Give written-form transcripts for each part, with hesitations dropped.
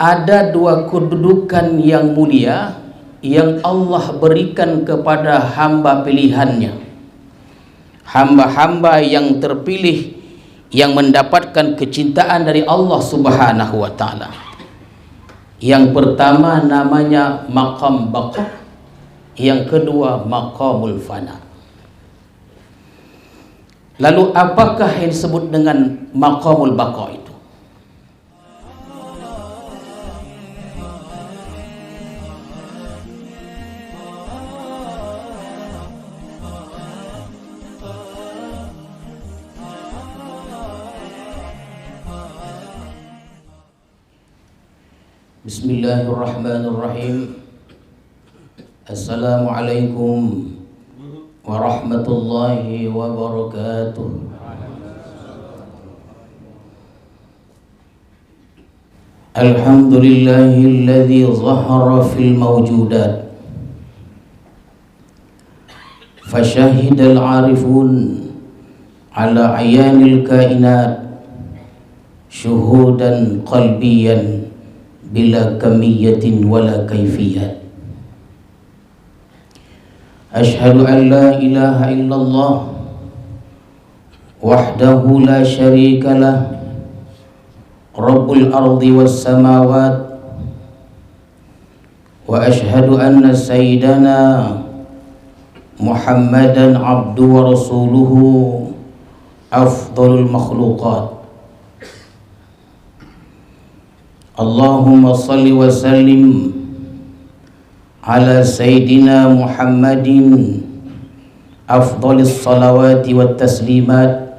ada dua kedudukan yang mulia yang Allah berikan kepada hamba pilihannya, hamba-hamba yang terpilih yang mendapatkan kecintaan dari Allah Subhanahu wa ta'ala. Yang pertama namanya maqam baqa, yang kedua maqamul fana. Lalu apakah yang disebut dengan maqamul baqa itu? Bismillahirrahmanirrahim. Assalamualaikum warahmatullahi wabarakatuh. Alhamdulillahilladzi zahara fil mawjudat fashahidal arifun ala ayanil kainat syuhudan qalbiyan bila kamiyatin wala kaifiyat. Ashhadu an la ilaha illallah wahdahu la syarika lah, rabbul ardi was samawat, wa ashhadu anna sayyidana Muhammadan abdu wa rasuluhu afdalul makhluqat. Allahumma salli wa sallim ala sayyidina Muhammadin afdalis salawati wat taslimat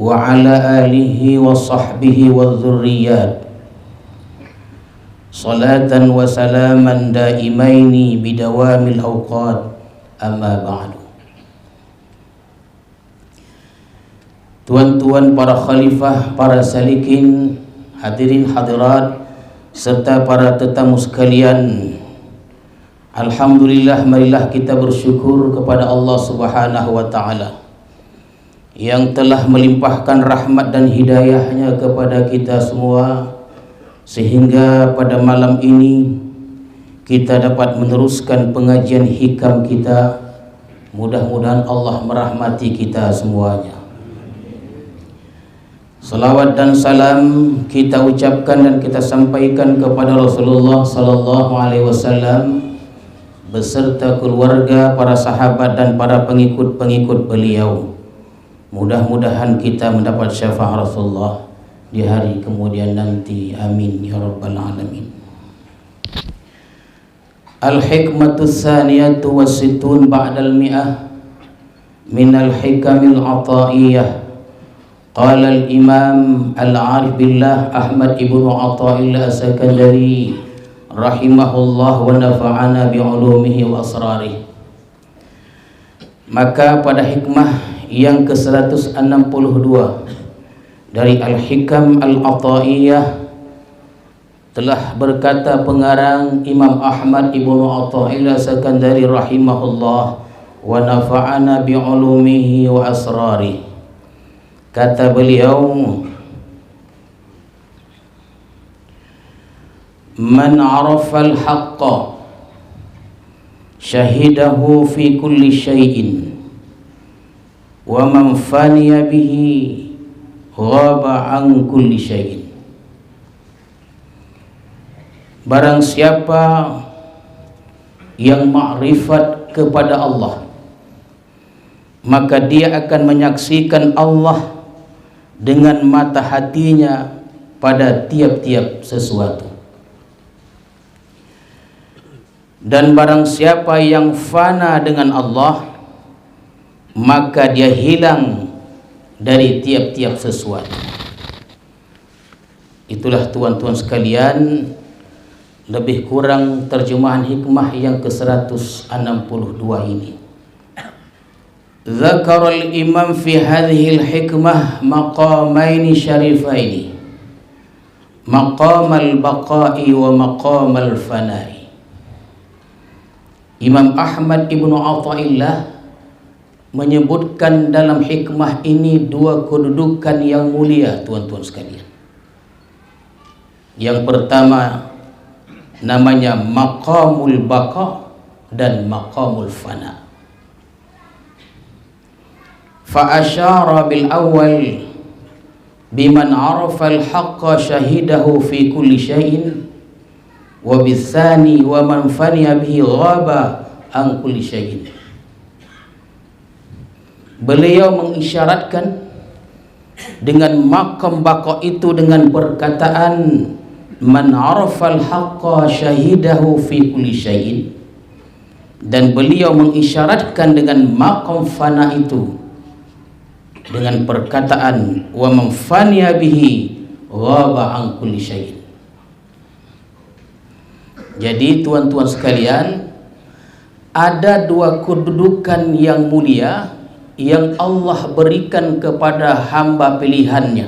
wa ala alihi wa sahbihi wa dzurriyyat salatan wa salaman daimaini bidawamil awqat, amma ba'du. Tuan-tuan para khalifah, para salikin, hadirin hadirat serta para tetamu sekalian, alhamdulillah, marilah kita bersyukur kepada Allah Subhanahu wa ta'ala yang telah melimpahkan rahmat dan hidayahnya kepada kita semua, sehingga pada malam ini kita dapat meneruskan pengajian hikam kita. Mudah-mudahan Allah merahmati kita semuanya. Salawat dan salam kita ucapkan dan kita sampaikan kepada Rasulullah sallallahu alaihi wasallam beserta keluarga, para sahabat dan para pengikut-pengikut beliau. Mudah-mudahan kita mendapat syafaat Rasulullah di hari kemudian nanti. Amin ya rabbal alamin. Al-hikmatu tsaniyatu wassittun ba'dal mi'ah min al-hikamil ataiyah. Qala al-imam al-arif billah Ahmad ibnu Athaillah as-Sakandari rahimahullah wa nafa'ana bi'ulumihi wa asrarih. Maka pada hikmah yang ke-162 dari Al-Hikam Al-Athaiyah telah berkata pengarang Imam Ahmad ibnu Athaillah as-Sakandari rahimahullah wa nafa'ana bi'ulumihi wa asrarih. Kata beliau, man arafa al-haqqa syahidahu fi kulli syai'in wa man faniya bihi ghaba an kulli syai'in. Barang siapa yang ma'rifat kepada Allah, maka dia akan menyaksikan Allah dengan mata hatinya pada tiap-tiap sesuatu. Dan barang siapa yang fana dengan Allah, maka dia hilang dari tiap-tiap sesuatu. Itulah tuan-tuan sekalian, lebih kurang terjemahan hikmah yang ke-162 ini. Zakarul imam fi hadhil hikmah maqamaini syarifaini, maqamal baqa'i wa maqamal fana'i. Imam Ahmad ibnu Athaillah menyebutkan dalam hikmah ini dua kedudukan yang mulia, tuan-tuan sekalian. Yang pertama namanya maqamul baqa dan maqamul fana. Fa asyara bil awal biman arafa al-haqqa syahidahu fi kulli syai'in, wa bisani wa man faniya bihi ghaba an kulli syai'in. Beliau mengisyaratkan dengan maqam baqa itu dengan perkataan man arafal haqqa syahidahu fi kulli syai'in, dan beliau mengisyaratkan dengan maqam fana itu dengan perkataan wa man faniya bihi ghaba an kulli syai'in. Jadi tuan-tuan sekalian, ada dua kedudukan yang mulia yang Allah berikan kepada hamba pilihannya,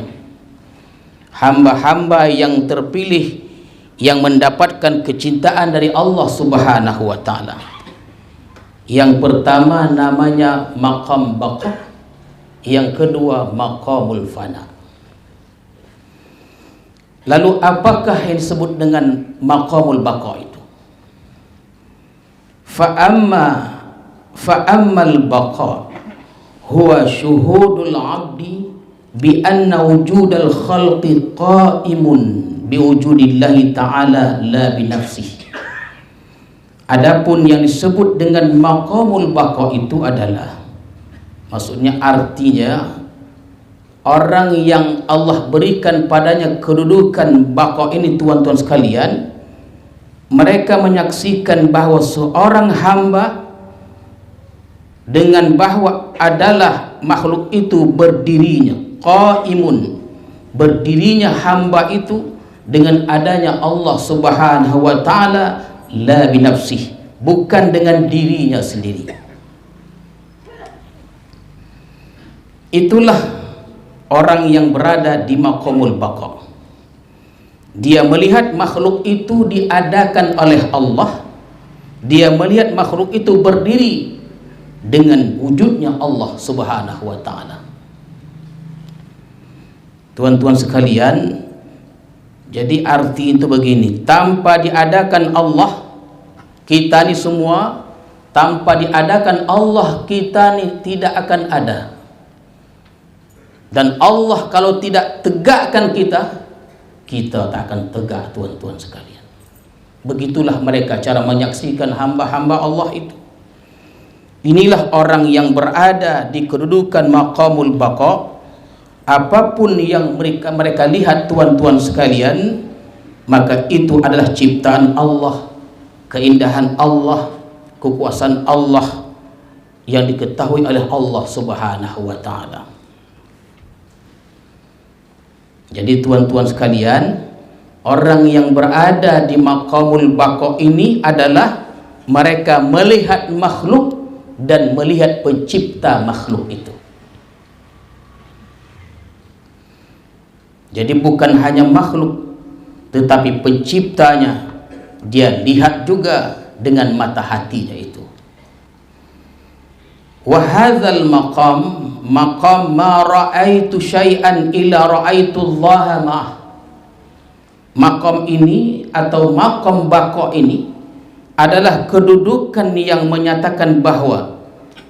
hamba-hamba yang terpilih yang mendapatkan kecintaan dari Allah Subhanahu wa ta'ala. Yang pertama namanya maqam baqa, yang kedua maqamul fana. Lalu apakah yang disebut dengan maqamul baqa itu? Fa'ammal baqa huwa syuhudul abdi bi anna wujudal khalqi qa'imun bi wujudillahi ta'ala la bi nafsihi. Adapun yang disebut dengan maqamul baqa itu adalah, maksudnya artinya orang yang Allah berikan padanya kedudukan baqa ini, tuan-tuan sekalian, mereka menyaksikan bahwa seorang hamba dengan bahwa adalah makhluk itu berdirinya, qaimun, berdirinya hamba itu dengan adanya Allah Subhanahu wa ta'ala, la binafsih, bukan dengan dirinya sendiri. Itulah orang yang berada di maqamul baqa. Dia melihat makhluk itu diadakan oleh Allah, dia melihat makhluk itu berdiri dengan wujudnya Allah Subhanahu wa ta'ala. Tuan-tuan sekalian, jadi arti itu begini, tanpa diadakan Allah, kita ni semua, tanpa diadakan Allah, kita ni tidak akan ada. Dan Allah kalau tidak tegakkan kita, kita tak akan tegak, tuan-tuan sekalian. Begitulah mereka cara menyaksikan hamba-hamba Allah itu. Inilah orang yang berada di kedudukan maqamul baqa. Apapun yang mereka lihat, tuan-tuan sekalian, maka itu adalah ciptaan Allah, keindahan Allah, kekuasaan Allah yang diketahui oleh Allah Subhanahu wa ta'ala. Jadi tuan-tuan sekalian, orang yang berada di maqamul baqa ini adalah mereka melihat makhluk dan melihat pencipta makhluk itu. Jadi bukan hanya makhluk, tetapi penciptanya dia lihat juga dengan mata hatinya itu. Wa hadzal maqam ma ra'aitu syai'an illa ra'aitu Allah ma'ah. Maqam ini atau maqam baqa ini adalah kedudukan yang menyatakan bahwa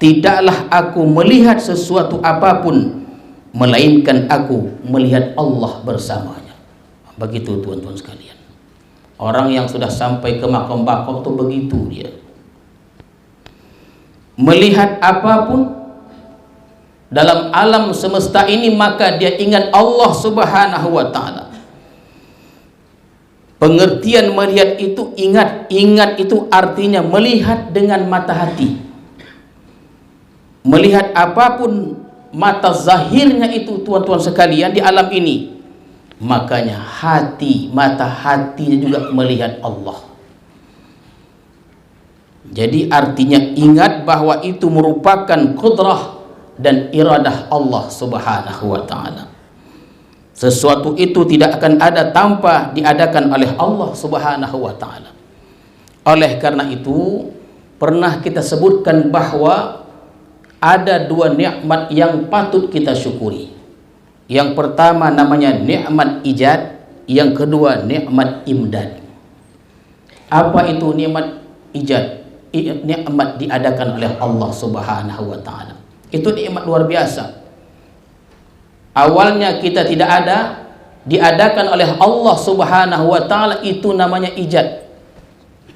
tidaklah aku melihat sesuatu apapun melainkan aku melihat Allah bersamanya. Begitu tuan-tuan sekalian. Orang yang sudah sampai ke maqam baqa itu begitu dia. Melihat apapun dalam alam semesta ini, maka dia ingat Allah Subhanahu wa ta'ala. Pengertian melihat itu, ingat itu artinya melihat dengan mata hati. Melihat apapun mata zahirnya itu, tuan-tuan sekalian, di alam ini, makanya mata hatinya juga melihat Allah. Jadi artinya ingat bahwa itu merupakan qudrah dan iradah Allah Subhanahu wa ta'ala. Sesuatu itu tidak akan ada tanpa diadakan oleh Allah Subhanahu wa ta'ala. Oleh karena itu, pernah kita sebutkan bahwa ada dua nikmat yang patut kita syukuri. Yang pertama namanya nikmat ijad, Yang kedua, nikmat imdad. Apa itu nikmat ijad? Nikmat diadakan oleh Allah Subhanahu wa taala. Itu nikmat luar biasa. Awalnya kita tidak ada, diadakan oleh Allah Subhanahu wa taala, itu namanya ijad.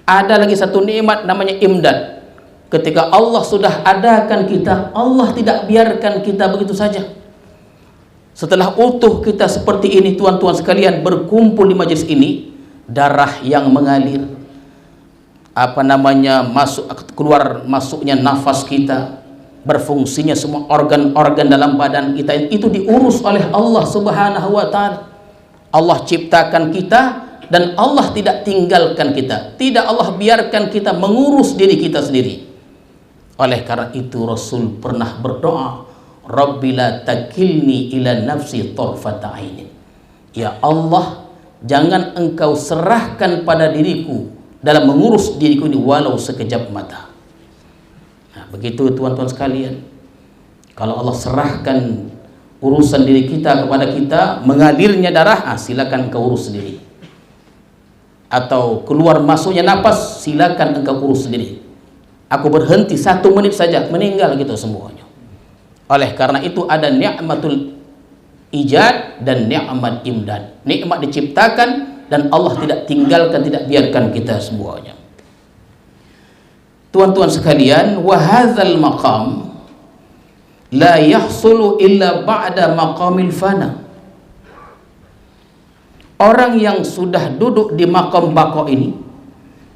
Ada lagi satu nikmat namanya imdad. Ketika Allah sudah adakan kita, Allah tidak biarkan kita begitu saja. Setelah utuh kita seperti ini, tuan-tuan sekalian, berkumpul di majelis ini, darah yang mengalir, keluar masuknya nafas kita, berfungsinya semua organ-organ dalam badan kita, itu diurus oleh Allah Subhanahu wa taala. Allah ciptakan kita dan Allah tidak tinggalkan kita. Tidak Allah biarkan kita mengurus diri kita sendiri. Oleh karena itu Rasul pernah berdoa, Rabbi la takilni ila nafsi tarfata ainin. Ya Allah, jangan engkau serahkan pada diriku dalam mengurus diriku ini walau sekejap mata. Nah, begitu tuan-tuan sekalian. Kalau Allah serahkan urusan diri kita kepada kita, mengalirnya darah, silakan engkau urus sendiri. Atau keluar masuknya napas, silakan engkau urus sendiri. Aku berhenti 1 menit saja, meninggal gitu semuanya. Oleh karena itu ada ni'matul ijad dan ni'mat imdad. Nikmat diciptakan dan Allah tidak tinggalkan, tidak biarkan kita semuanya. Tuan-tuan sekalian, wa hadzal maqam la yahsulu illa ba'da maqamil fana. Orang yang sudah duduk di makam baqo ini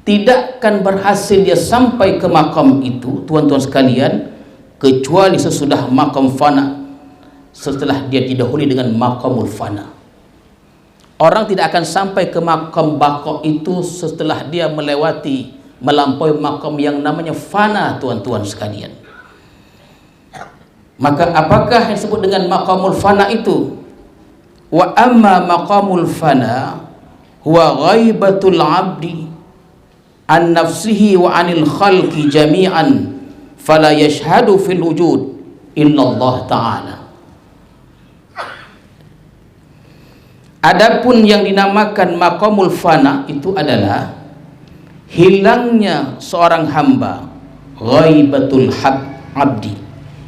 tidak akan berhasil dia sampai ke makam itu, tuan-tuan sekalian, kecuali sesudah makam fana, setelah dia didahului dengan makamul fana. Orang tidak akan sampai ke makam baqo itu setelah dia melampaui makam yang namanya fana, tuan-tuan sekalian. Maka apakah yang disebut dengan makamul fana itu? Wa amma maqamul fana huwa ghaibatul abdi an nafsihi wa anil khalqi jami'an fala yashhadu fil wujud illa Allah ta'ala. Adapun yang dinamakan maqamul fana itu adalah hilangnya seorang hamba, ghaibatul abdi,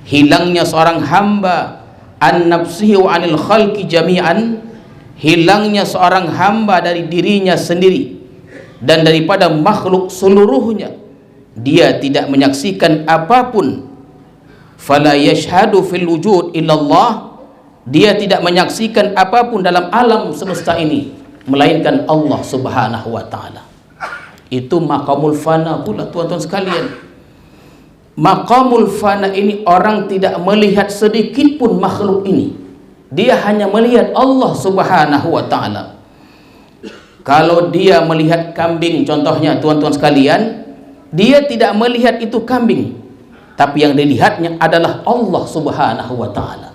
hilangnya seorang hamba an nafsihi wa anil khalqi jami'an, hilangnya seorang hamba dari dirinya sendiri dan daripada makhluk seluruhnya. Dia tidak menyaksikan apapun. Fala yashhadu fil wujud illallah, dia tidak menyaksikan apapun dalam alam semesta ini melainkan Allah Subhanahu wa taala. Itu maqamul fana pula, tuan-tuan sekalian. Maqamul fana ini orang tidak melihat sedikit pun makhluk ini. Dia hanya melihat Allah Subhanahu wa taala. Kalau dia melihat kambing contohnya, tuan-tuan sekalian, dia tidak melihat itu kambing, tapi yang dilihatnya adalah Allah Subhanahu wa taala.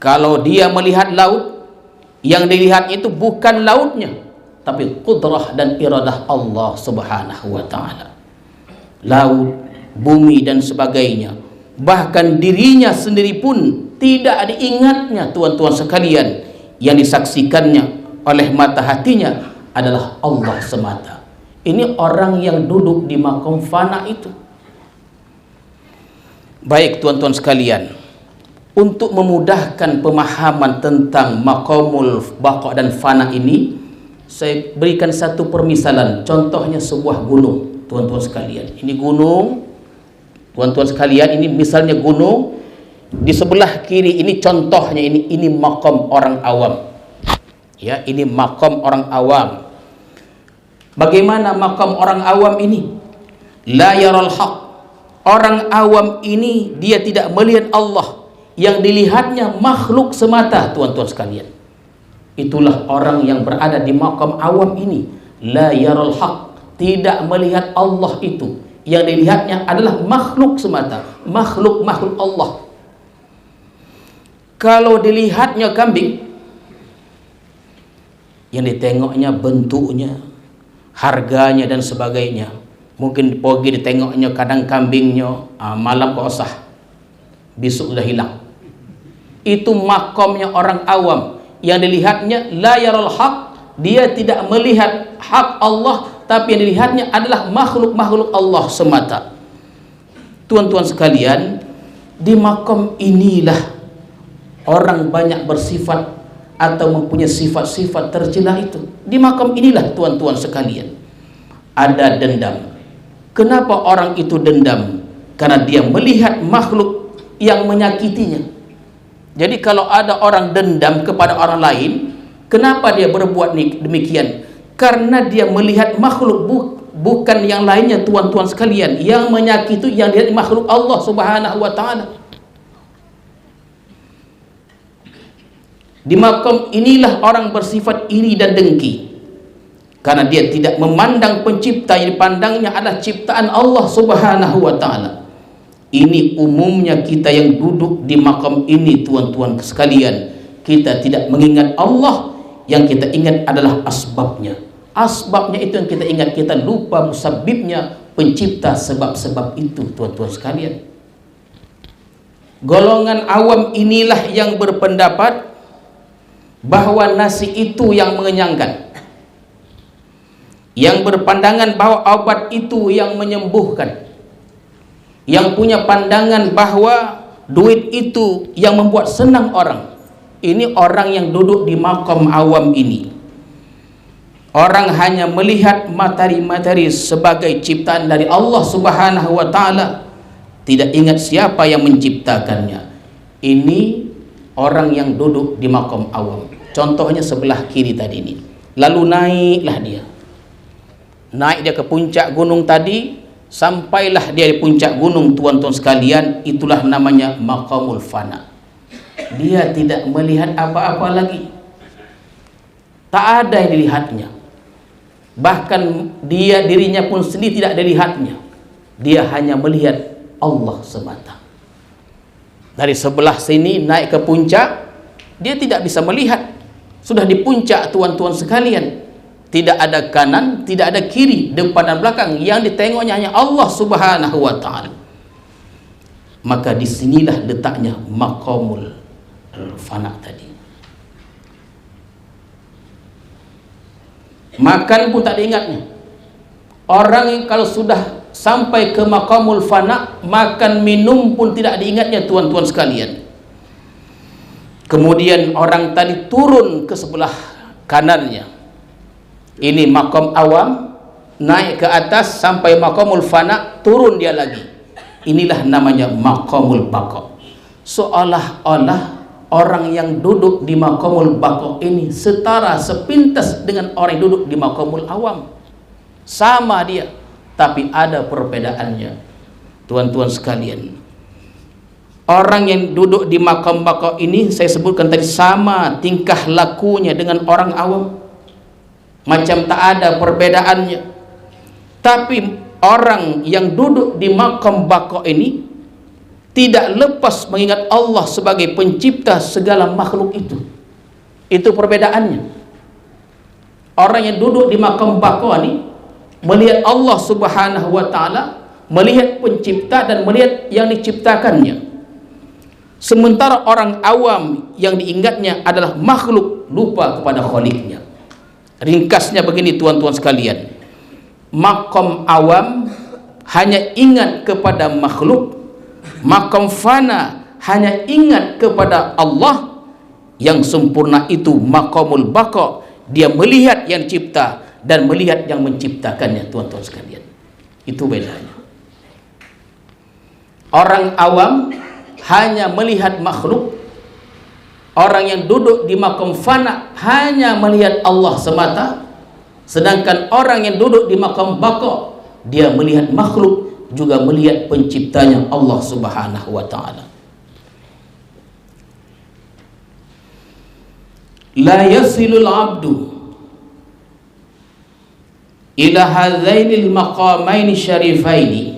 Kalau dia melihat laut, yang dilihat itu bukan lautnya, tapi qudrah dan iradah Allah Subhanahu wa taala. Laut, bumi dan sebagainya, bahkan dirinya sendiri pun tidak diingatnya, tuan-tuan sekalian. Yang disaksikannya oleh mata hatinya adalah Allah semata. Ini orang yang duduk di maqam fana itu. Baik tuan-tuan sekalian, untuk memudahkan pemahaman tentang maqamul baqo dan fana ini, saya berikan satu permisalan. Contohnya sebuah gunung, tuan-tuan sekalian. Ini gunung, tuan-tuan sekalian, ini misalnya gunung. Di sebelah kiri ini contohnya, ini maqam orang awam. Ya, ini maqam orang awam. Bagaimana maqam orang awam ini? La yaral haq. Orang awam ini dia tidak melihat Allah. Yang dilihatnya makhluk semata, tuan-tuan sekalian. Itulah orang yang berada di maqam awam ini. La yaral haq. Tidak melihat Allah itu. Yang dilihatnya adalah makhluk semata. Makhluk Allah. Kalau dilihatnya kambing, yang ditengoknya bentuknya, harganya dan sebagainya. Mungkin pagi ditengoknya kadang kambingnya, malam kok sah, besok sudah hilang. Itu makomnya orang awam. yang dilihatnya la yaral haq, dia tidak melihat hak Allah, tapi yang dilihatnya adalah makhluk-makhluk Allah semata. Tuan-tuan sekalian, di makom inilah orang banyak bersifat atau mempunyai sifat-sifat tercela itu. Di makom inilah tuan-tuan sekalian ada dendam. Kenapa orang itu dendam? Karena dia melihat makhluk yang menyakitinya. Jadi kalau ada orang dendam kepada orang lain, kenapa dia berbuat demikian? Karena dia melihat makhluk bukan yang lainnya, tuan-tuan sekalian, yang menyakiti yang dilihat makhluk Allah Subhanahu wa taala. Di makom inilah orang bersifat iri dan dengki, karena dia tidak memandang pencipta, yang dipandangnya adalah ciptaan Allah Subhanahu wa taala. Ini umumnya kita yang duduk di makom ini, tuan-tuan sekalian, kita tidak mengingat Allah, yang kita ingat adalah asbabnya. Asbabnya itu yang kita ingat, kita lupa musabbibnya, pencipta sebab-sebab itu, tuan-tuan sekalian. Golongan awam inilah yang berpendapat bahwa nasi itu yang mengenyangkan, yang berpandangan bahwa obat itu yang menyembuhkan, yang punya pandangan bahwa duit itu yang membuat senang orang. Ini orang yang duduk di makom awam ini. Orang hanya melihat materi-materi sebagai ciptaan dari Allah Subhanahu wa taala, tidak ingat siapa yang menciptakannya. Ini orang yang duduk di makom awam. Contohnya sebelah kiri tadi ini. Lalu naiklah dia. Naik dia ke puncak gunung tadi, sampailah dia di puncak gunung, tuan-tuan sekalian, itulah namanya maqamul fana. Dia tidak melihat apa-apa lagi. Tak ada yang dilihatnya. Bahkan dia dirinya pun sendiri tidak dilihatnya. Dia hanya melihat Allah semata. Dari sebelah sini naik ke puncak, dia tidak bisa melihat. Sudah di puncak, tuan-tuan sekalian, tidak ada kanan, tidak ada kiri, depan dan belakang, yang ditengoknya hanya Allah Subhanahu wa taala. Maka disinilah letaknya maqamul fana tadi. Makan pun tak diingatnya. Orang yang kalau sudah sampai ke maqamul fana, makan minum pun tidak diingatnya, tuan-tuan sekalian. Kemudian orang tadi turun ke sebelah kanannya. Ini maqam awam, naik ke atas sampai maqamul fana, turun dia lagi. Inilah namanya maqamul baqa. Seolah-olah orang yang duduk di maqamul baqa ini setara, sepintas dengan orang yang duduk di maqamul awam. Sama dia, tapi ada perbedaannya, tuan-tuan sekalian. Orang yang duduk di maqam baqa ini, saya sebutkan tadi, sama tingkah lakunya dengan orang awam, macam tak ada perbedaannya. Tapi orang yang duduk di maqam baqa ini tidak lepas mengingat Allah sebagai pencipta segala makhluk itu. Itu perbedaannya. Orang yang duduk di maqam baqa ini melihat Allah Subhanahu wa taala, melihat pencipta dan melihat yang diciptakannya. Sementara orang awam yang diingatnya adalah makhluk, lupa kepada Khaliqnya. Ringkasnya begini, tuan-tuan sekalian, maqam awam hanya ingat kepada makhluk, maqam fana hanya ingat kepada Allah yang sempurna. Itu maqamul baqa, dia melihat yang cipta dan melihat yang menciptakannya, tuan-tuan sekalian. Itu bedanya. Orang awam hanya melihat makhluk, orang yang duduk di maqam fana hanya melihat Allah semata. Sedangkan orang yang duduk di maqam baqa, dia melihat makhluk, juga melihat penciptanya Allah Subhanahu wa taala. La yasilul abdu ila hadzainil maqamaini syarifaini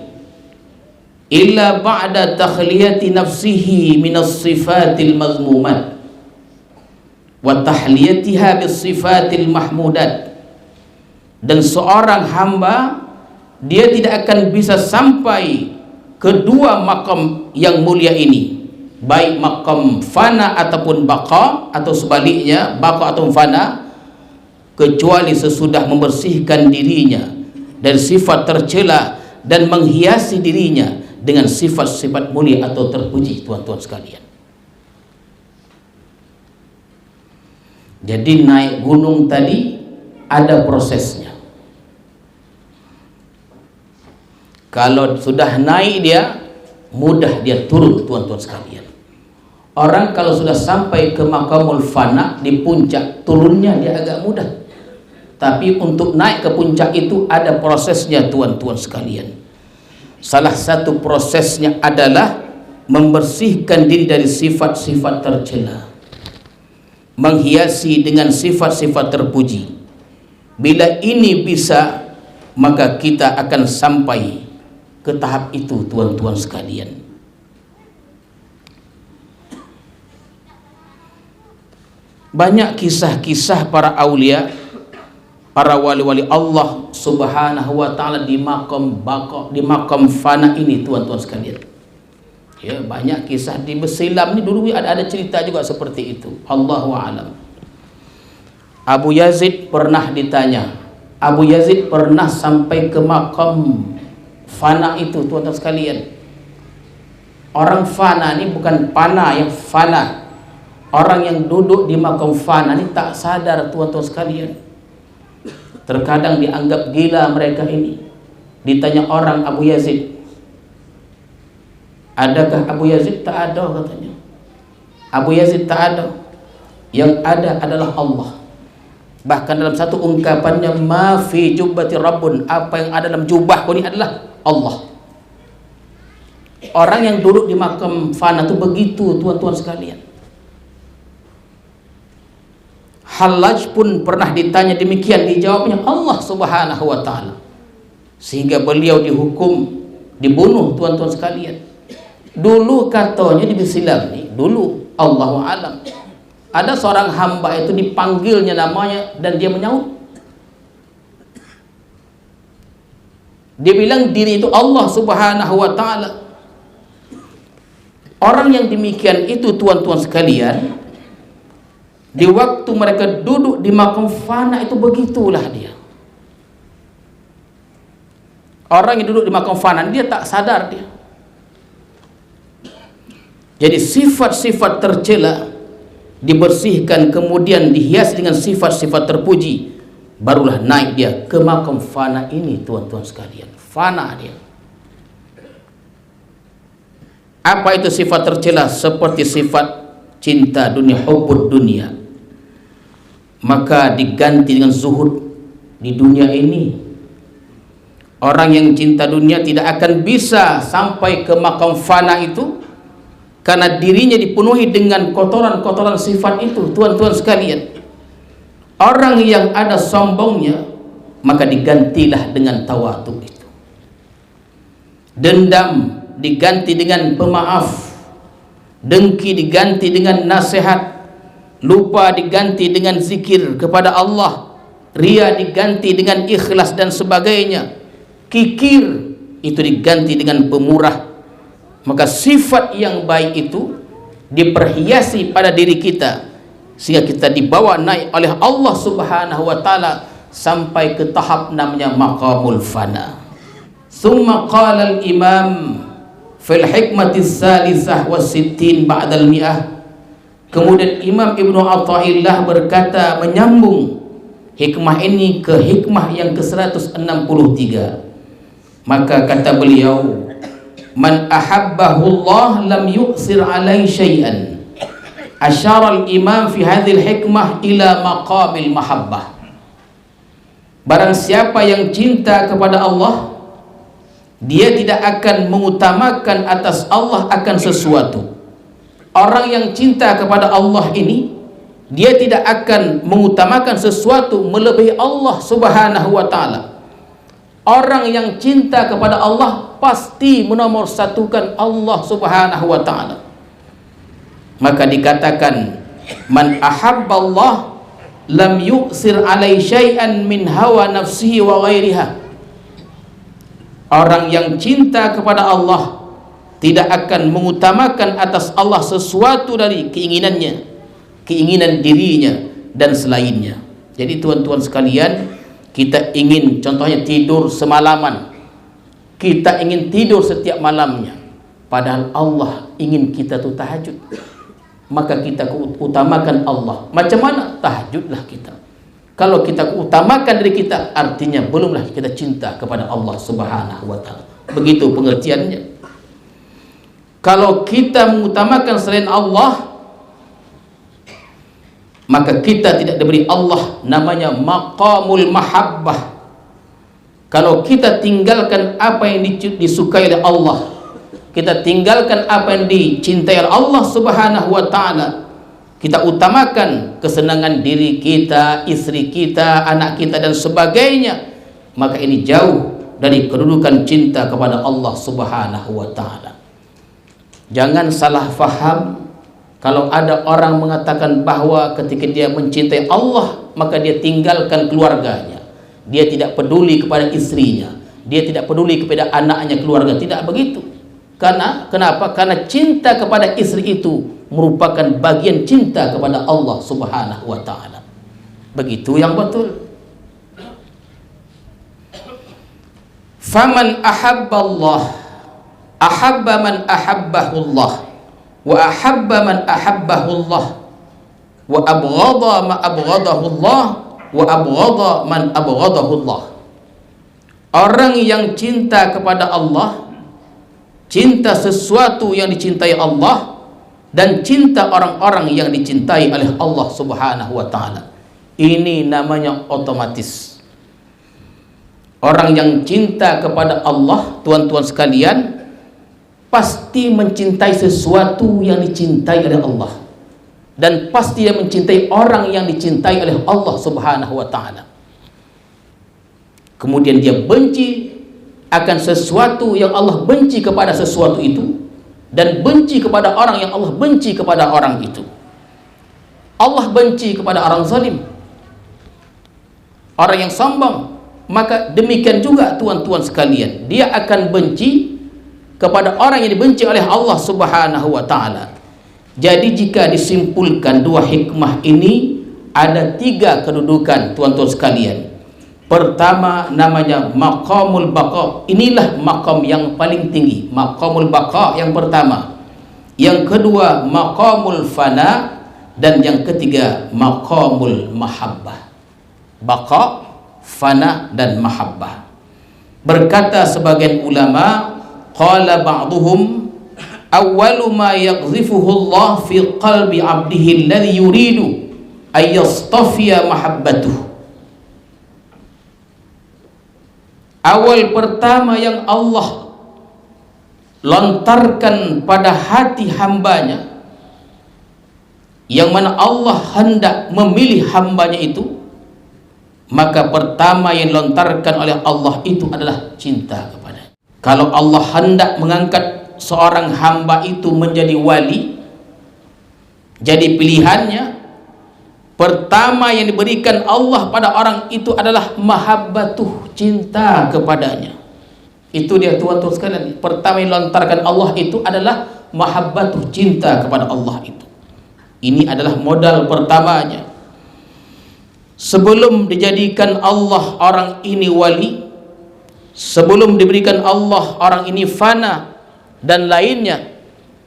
illa ba'da takhliyati nafsihi minas sifatil mazmumat wa tahliyatiha bis sifatil mahmudat. Dan seorang hamba, dia tidak akan bisa sampai kedua makam yang mulia ini, baik maqam fana ataupun baqa, atau sebaliknya baqa atau fana, kecuali sesudah membersihkan dirinya dari sifat tercela dan menghiasi dirinya dengan sifat-sifat mulia atau terpuji. Tuan-tuan sekalian, jadi naik gunung tadi ada prosesnya. Kalau sudah naik dia mudah dia turun. Tuan-tuan sekalian, orang kalau sudah sampai ke maqamul fana di puncak, turunnya dia agak mudah. Tapi untuk naik ke puncak itu ada prosesnya. Tuan-tuan sekalian, salah satu prosesnya adalah membersihkan diri dari sifat-sifat tercela, menghiasi dengan sifat-sifat terpuji. Bila ini bisa, maka kita akan sampai ke tahap itu. Tuan-tuan sekalian, banyak kisah-kisah para aulia, para wali-wali Allah subhanahu wa ta'ala di maqam baqa, di maqam fana ini. Tuan-tuan sekalian, ya, banyak kisah di Besilam ini dulu ada cerita juga seperti itu. Allahu a'lam. Abu Yazid pernah ditanya, Abu Yazid pernah sampai ke maqam fana itu. Tuan-tuan sekalian, orang fana ini bukan pana yang fana. Orang yang duduk di maqam fana ini tak sadar. Tuan-tuan sekalian, terkadang dianggap gila mereka ini. Ditanya orang, Abu Yazid, adakah Abu Yazid? Tak ada katanya. Abu Yazid tak ada. Yang ada adalah Allah. Bahkan dalam satu ungkapannya, ma fi jubbati rabbun, apa yang ada dalam jubahku ini adalah Allah. Orang yang duduk di makam fana itu begitu. Tuan-tuan sekalian, Hallaj pun pernah ditanya demikian, dijawabnya Allah subhanahu wa ta'ala, sehingga beliau dihukum, dibunuh. Tuan-tuan sekalian, dulu katanya di Besilam nih, dulu Allahu a'lam, ada seorang hamba itu dipanggilnya namanya dan dia menyaut. Dia bilang diri itu Allah subhanahu wa ta'ala. Orang yang demikian itu, tuan-tuan sekalian, di waktu mereka duduk di maqam fana itu begitulah dia. Orang yang duduk di maqam fana dia tak sadar dia. Jadi sifat-sifat tercela dibersihkan, kemudian dihias dengan sifat-sifat terpuji, barulah naik dia ke maqam fana ini. Tuan-tuan sekalian, fana dia. Apa itu sifat tercela? Seperti sifat cinta dunia, hubbud dunia. Maka diganti dengan zuhud di dunia ini. Orang yang cinta dunia tidak akan bisa sampai ke maqam fana itu, karena dirinya dipenuhi dengan kotoran-kotoran sifat itu. Tuan-tuan sekalian, orang yang ada sombongnya, maka digantilah dengan tawadu itu. Dendam diganti dengan pemaaf, dengki diganti dengan nasihat, lupa diganti dengan zikir kepada Allah, ria diganti dengan ikhlas dan sebagainya, kikir itu diganti dengan pemurah. Maka sifat yang baik itu diperhiasi pada diri kita, sehingga kita dibawa naik oleh Allah subhanahu wa ta'ala sampai ke tahap namanya maqamul fana. Thumma qala al-imam fil hikmati salisah wa sittin ba'dal mi'ah. Kemudian Imam Ibnu Athaillah berkata, menyambung hikmah ini ke hikmah yang ke-163. Maka kata beliau, man ahabbahu Allah lam yu'sir alai syai'an. Asyara al-imam fi hadhil hikmah ila maqamil mahabbah. Barang siapa yang cinta kepada Allah, dia tidak akan mengutamakan atas Allah akan sesuatu. Orang yang cinta kepada Allah ini, dia tidak akan mengutamakan sesuatu melebihi Allah subhanahu wa ta'ala. Orang yang cinta kepada Allah pasti menomorsatukan Allah subhanahu wa ta'ala. Maka dikatakan, man ahabballah lam yu'sir alai syai'an min hawa nafsihi wa ghairiha. Orang yang cinta kepada Allah tidak akan mengutamakan atas Allah sesuatu dari keinginannya, keinginan dirinya dan selainnya. Jadi tuan-tuan sekalian, kita ingin contohnya tidur semalaman, kita ingin tidur setiap malamnya, padahal Allah ingin kita tuh tahajud, maka kita utamakan Allah. Macam mana? Tahajudlah kita. Kalau kita utamakan diri kita, artinya belumlah kita cinta kepada Allah Subhanahu wa ta'ala. Begitu pengertiannya. Kalau kita mengutamakan selain Allah, maka kita tidak diberi Allah namanya maqamul mahabbah. Kalau kita tinggalkan apa yang disukai oleh Allah, kita tinggalkan apa yang dicintai oleh Allah Subhanahu wa ta'ala, kita utamakan kesenangan diri kita, istri kita, anak kita dan sebagainya, maka ini jauh dari kedudukan cinta kepada Allah Subhanahu wa ta'ala. Jangan salah faham kalau ada orang mengatakan bahwa ketika dia mencintai Allah, maka dia tinggalkan keluarganya, dia tidak peduli kepada istrinya, dia tidak peduli kepada anaknya, keluarga. Tidak begitu. Karena kenapa? Karena cinta kepada istri itu merupakan bagian cinta kepada Allah Subhanahu wa ta'ala. Begitu yang betul. Faman ahabba Allah ahabba man ahabbahu Allah, wa ahabba man ahabbahu Allah, wa abghadha ma abghadahu Allah, wa abghadha man abghadahu Allah. Orang yang cinta kepada Allah, cinta sesuatu yang dicintai Allah, dan cinta orang-orang yang dicintai oleh Allah Subhanahu wa ta'ala, ini namanya otomatis. Orang yang cinta kepada Allah, tuan-tuan sekalian, pasti mencintai sesuatu yang dicintai oleh Allah, dan pasti dia mencintai orang yang dicintai oleh Allah Subhanahu wa ta'ala. Kemudian dia benci akan sesuatu yang Allah benci kepada sesuatu itu, dan benci kepada orang yang Allah benci kepada orang itu. Allah benci kepada orang zalim, orang yang sombong, maka demikian juga tuan-tuan sekalian, dia akan benci kepada orang yang dibenci oleh Allah Subhanahu wa ta'ala. Jadi jika disimpulkan dua hikmah ini, ada tiga kedudukan tuan-tuan sekalian. Pertama namanya maqamul baqa. Inilah maqam yang paling tinggi, maqamul baqa yang pertama. Yang kedua maqamul fana, dan yang ketiga maqamul mahabbah. Baqa, fana dan mahabbah. Berkata sebagian ulama, qala ba'duhum awwalu ma yaghzifuhu Allah fi qalbi 'abdihi alladhi yuridu ay yastafiya mahabbatuhu. Awal pertama yang Allah lontarkan pada hati hambanya, yang mana Allah hendak memilih hambanya itu, maka pertama yang dilontarkan oleh Allah itu adalah cinta kepada. Kalau Allah hendak mengangkat seorang hamba itu menjadi wali, jadi pilihannya, pertama yang diberikan Allah pada orang itu adalah mahabbatuh, cinta kepadanya. Itu dia tuan-tuan sekalian, pertama yang dilontarkan Allah itu adalah mahabbatuh, cinta kepada Allah itu. Ini adalah modal pertamanya. Sebelum dijadikan Allah orang ini wali, sebelum diberikan Allah orang ini fana dan lainnya,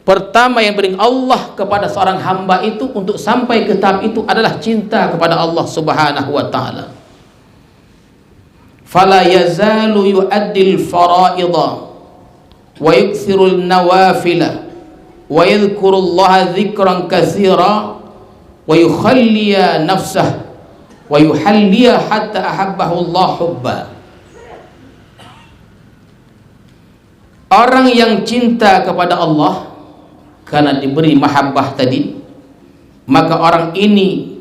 pertama yang beri Allah kepada seorang hamba itu untuk sampai ke tahap itu adalah cinta kepada Allah Subhanahu wa ta'ala. Fala yazalu yu'addil fara'idha wa yukthirul nawafila wa yadhkurullaha dhikran katsira wa yukhalliya nafsah wa yuhalliya hatta ahabbahu Allah hubba. Orang yang cinta kepada Allah karena diberi mahabbah tadi, maka orang ini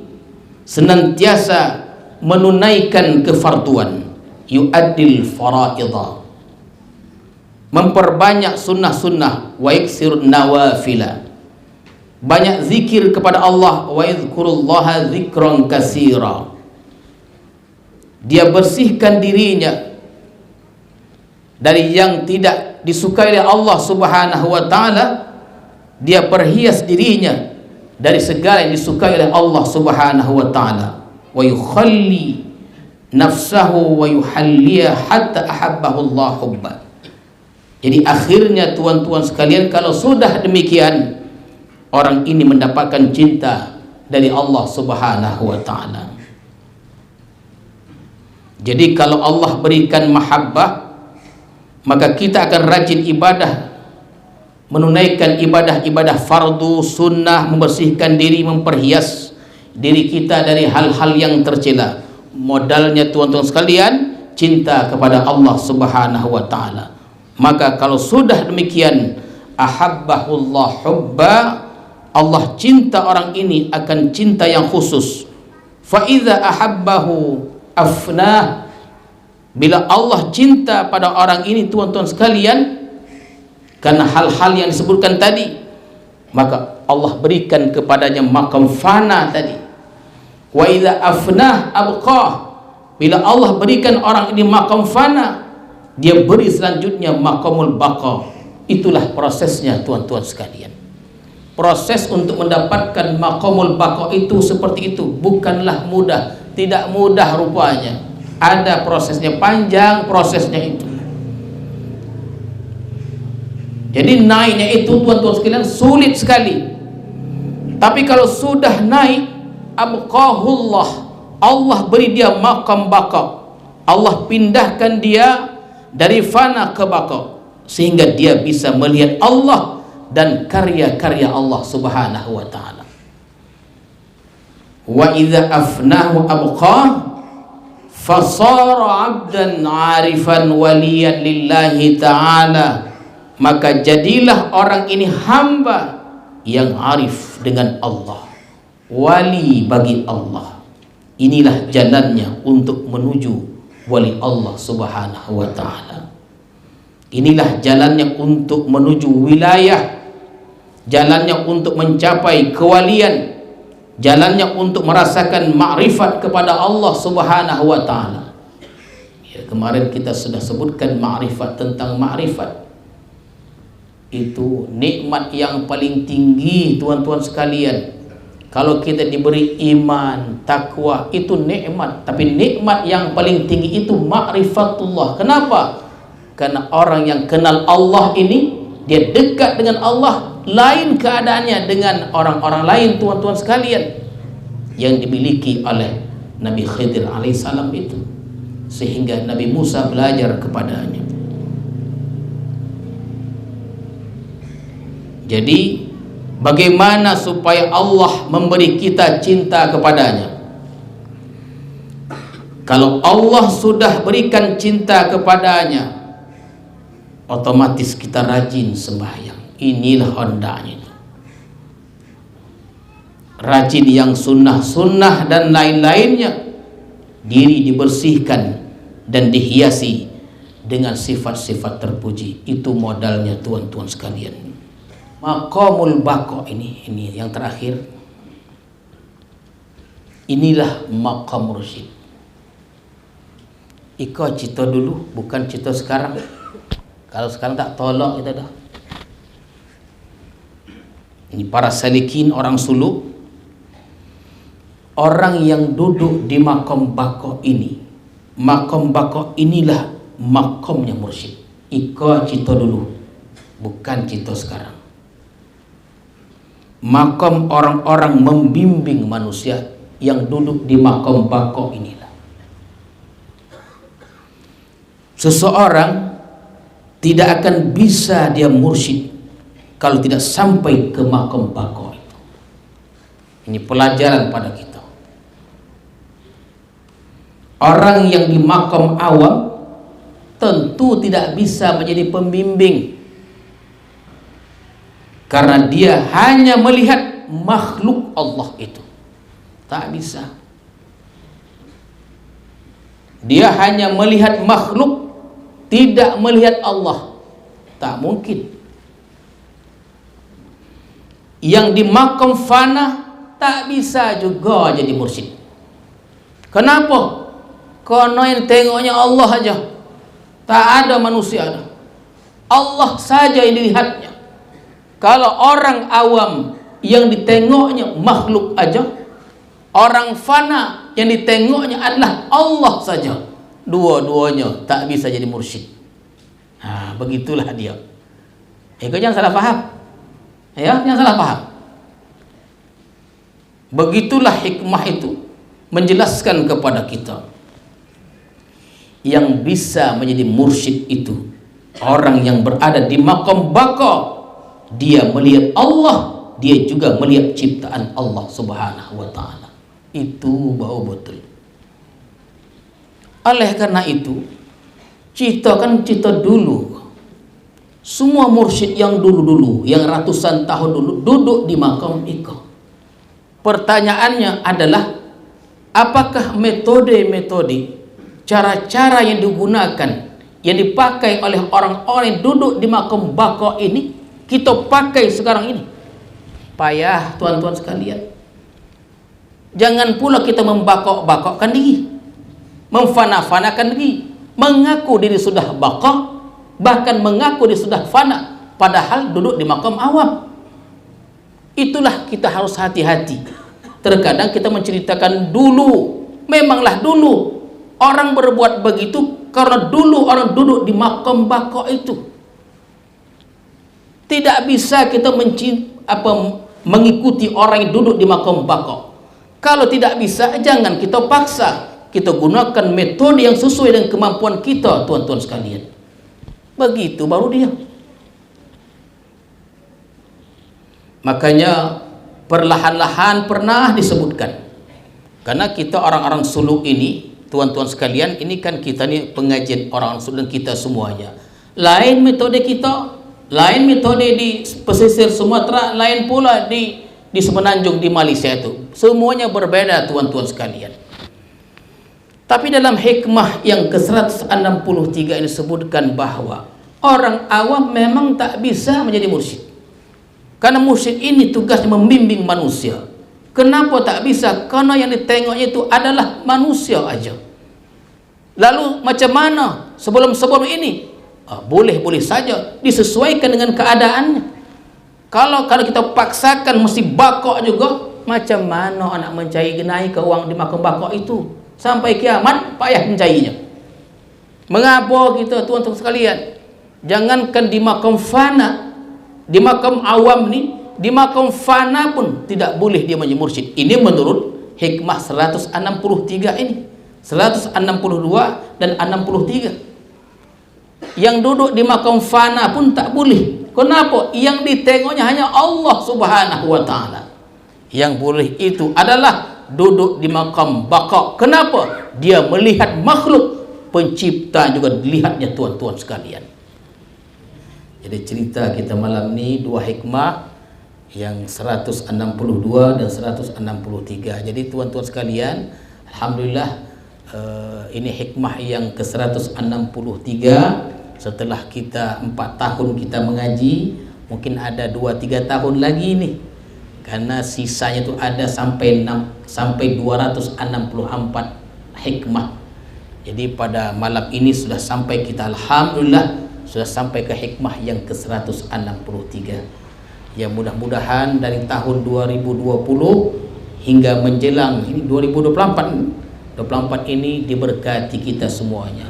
senantiasa menunaikan kefarduan, yu'addil fara'idha, memperbanyak sunnah-sunnah, wa yaksirun nawafila, banyak zikir kepada Allah, wa yadhkurullaha dzikran katsira. Dia bersihkan dirinya dari yang tidak disukai oleh Allah Subhanahu wa taala, dia perhias dirinya dari segala yang disukai oleh Allah Subhanahu wa taala, wa yukhalli nafsahu wa yuhalliya hatta ahabbahu Allah hubba. Jadi akhirnya tuan-tuan sekalian, kalau sudah demikian, orang ini mendapatkan cinta dari Allah Subhanahu wa taala. Jadi kalau Allah berikan mahabbah, maka kita akan rajin ibadah, menunaikan ibadah-ibadah fardu, sunnah, membersihkan diri, memperhias diri kita dari hal-hal yang tercela. Modalnya tuan-tuan sekalian, cinta kepada Allah Subhanahu wa taala. Maka kalau sudah demikian, ahabbahullah hubba, Allah cinta orang ini akan cinta yang khusus. Fa idza ahabbahu afnah, bila Allah cinta pada orang ini tuan-tuan sekalian, karena hal-hal yang disebutkan tadi, maka Allah berikan kepadanya makam fana tadi. Wa idza afnah abqah, bila Allah berikan orang ini makam fana, dia beri selanjutnya makamul baqa. Itulah prosesnya tuan-tuan sekalian. Proses untuk mendapatkan makamul baqa itu seperti itu, bukanlah mudah, tidak mudah rupanya. Ada prosesnya, panjang prosesnya itu. Jadi naiknya itu tuan-tuan sekalian sulit sekali. Tapi kalau sudah naik, abqahullah, Allah beri dia makam baqa. Allah pindahkan dia dari fana ke baqa, sehingga dia bisa melihat Allah dan karya-karya Allah Subhanahu wa taala. Wa idza afnahu abqah fasara 'abdan 'arifan waliyan lillahi ta'ala, maka jadilah orang ini hamba yang arif dengan Allah, wali bagi Allah. Inilah jalannya untuk menuju wali Allah Subhanahu wa ta'ala. Inilah jalannya untuk menuju wilayah, jalannya untuk mencapai kewalian, jalannya untuk merasakan ma'rifat kepada Allah Subhanahu wa ta'ala. Ya, kemarin kita sudah sebutkan ma'rifat, tentang ma'rifat itu nikmat yang paling tinggi tuan-tuan sekalian. Kalau kita diberi iman, takwa, itu nikmat. Tapi nikmat yang paling tinggi itu ma'rifatullah. Kenapa? Karena orang yang kenal Allah ini, dia dekat dengan Allah, lain keadaannya dengan orang-orang lain tuan-tuan sekalian, yang dimiliki oleh Nabi Khidir alaihissalam itu, sehingga Nabi Musa belajar kepadanya. Jadi bagaimana supaya Allah memberi kita cinta kepadanya? Kalau Allah sudah berikan cinta kepadanya, otomatis kita rajin sembahyang. Inilah hendaknya. Rajin yang sunnah-sunnah dan lain-lainnya, diri dibersihkan dan dihiasi dengan sifat-sifat terpuji. Itu modalnya tuan-tuan sekalian. Maqamul baqa ini yang terakhir. Inilah maqam mursyid. Iko cita dulu, bukan cita sekarang. Kalau sekarang tak tolak kita dah. Ini para salikin, orang suluk, orang yang duduk di maqam baqa ini. Maqam baqa inilah maqamnya mursyid. Iko cita dulu, bukan cita sekarang. Makam orang-orang membimbing manusia yang duduk di makam baqa inilah. Seseorang tidak akan bisa dia mursyid kalau tidak sampai ke makam baqa itu. Ini pelajaran pada kita. Orang yang di makam awam tentu tidak bisa menjadi pembimbing, karena dia hanya melihat makhluk Allah itu. Tak bisa. Dia hanya melihat makhluk, tidak melihat Allah. Tak mungkin. Yang di makam fana tak bisa juga jadi mursyid. Kenapa? Karena yang tengoknya Allah aja, tak ada manusia dah. Allah saja yang dilihatnya. Kalau orang awam yang ditengoknya makhluk aja, orang fana yang ditengoknya adalah Allah saja, dua-duanya tak bisa jadi mursyid. Begitulah dia. Kau jangan salah faham. Ya, jangan salah faham. Begitulah hikmah itu menjelaskan kepada kita, yang bisa menjadi mursyid itu orang yang berada di maqam baqa. Dia melihat Allah, dia juga melihat ciptaan Allah Subhanahu wa ta'ala. Itu bau betul. Oleh karena itu, cerita dulu. Semua mursyid yang dulu-dulu, yang ratusan tahun dulu, duduk di maqam itu. Pertanyaannya adalah, apakah metode-metode, cara-cara yang digunakan, yang dipakai oleh orang-orang yang duduk di maqam baqa ini, kita pakai sekarang ini? Payah tuan-tuan sekalian. Jangan pula kita membakok-bakokkan diri, memfana-fanakan diri, mengaku diri sudah baqa, bahkan mengaku diri sudah fana, padahal duduk di maqam awam. Itulah kita harus hati-hati. Terkadang kita menceritakan dulu, memanglah dulu orang berbuat begitu karena dulu orang duduk di maqam baqa itu. Tidak bisa kita mengikuti orang yang duduk di maqam baqa. Kalau tidak bisa, jangan kita paksa. Kita gunakan metode yang sesuai dengan kemampuan kita, tuan-tuan sekalian. Begitu baru dia. Makanya perlahan-lahan pernah disebutkan, karena kita orang-orang suluk ini, tuan-tuan sekalian, ini kan kita nih pengajian orang-orang suluk dan kita semuanya. Lain metode kita, lain metode di pesisir Sumatera, lain pula di Semenanjung di Malaysia itu. Semuanya berbeda, tuan-tuan sekalian. Tapi dalam hikmah yang ke-163 ini disebutkan bahwa orang awam memang tak bisa menjadi mursyid. Karena mursyid ini tugasnya membimbing manusia. Kenapa tak bisa? Karena yang ditengoknya itu adalah manusia aja. Lalu macam mana sebelum ini? Boleh-boleh saja disesuaikan dengan keadaannya. Kalau kita paksakan mesti bakok juga, macam mana anak mencari genai ke uang di maqam bakok itu? Sampai kiamat payah mencarinya. Mengapa kita, tuan-tuan sekalian? Jangankan di maqam fana, di maqam awam ni, di maqam fana pun tidak boleh dia menjadi mursyid. Ini menurut hikmah 163 ini, 162 dan 63. Yang duduk di maqam fana pun tak boleh. Kenapa? Yang ditengoknya hanya Allah Subhanahu wa ta'ala. Yang boleh itu adalah duduk di maqam baqa. Kenapa? Dia melihat makhluk, pencipta juga dilihatnya, tuan-tuan sekalian. Jadi cerita kita malam ini dua hikmah, yang 162 dan 163. Jadi tuan-tuan sekalian, alhamdulillah, ini hikmah yang ke-163. Setelah kita 4 tahun kita mengaji, mungkin ada 2-3 tahun lagi nih, karena sisanya itu ada sampai 264 hikmah. Jadi pada malam ini sudah sampai kita, alhamdulillah, sudah sampai ke hikmah yang ke-163. Ya, mudah-mudahan dari tahun 2020 hingga menjelang ini 2024 ini diberkati kita semuanya,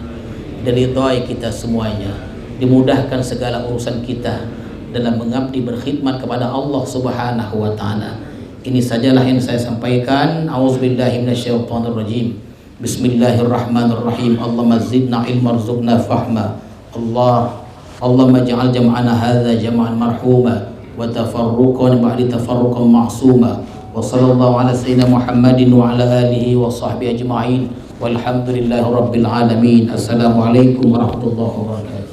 diridhai kita semuanya, dimudahkan segala urusan kita dalam mengabdi berkhidmat kepada Allah Subhanahu wa ta'ala. Ini sajalah yang saya sampaikan. Auzubillahi minasyaitonirrajim. Bismillahirrahmanirrahim. Allahumma zidna ilma warzuqna fahma. Allahumma ja'al jam'ana hadza jam'an marhuma wa tafarruqan ba'da tafarruqan ma'suma. Wa sallallahu ala sayyidina Muhammadin wa ala alihi wa sahbihi ajma'in. Walhamdulillahi rabbil alamin. Assalamualaikum warahmatullahi wabarakatuh.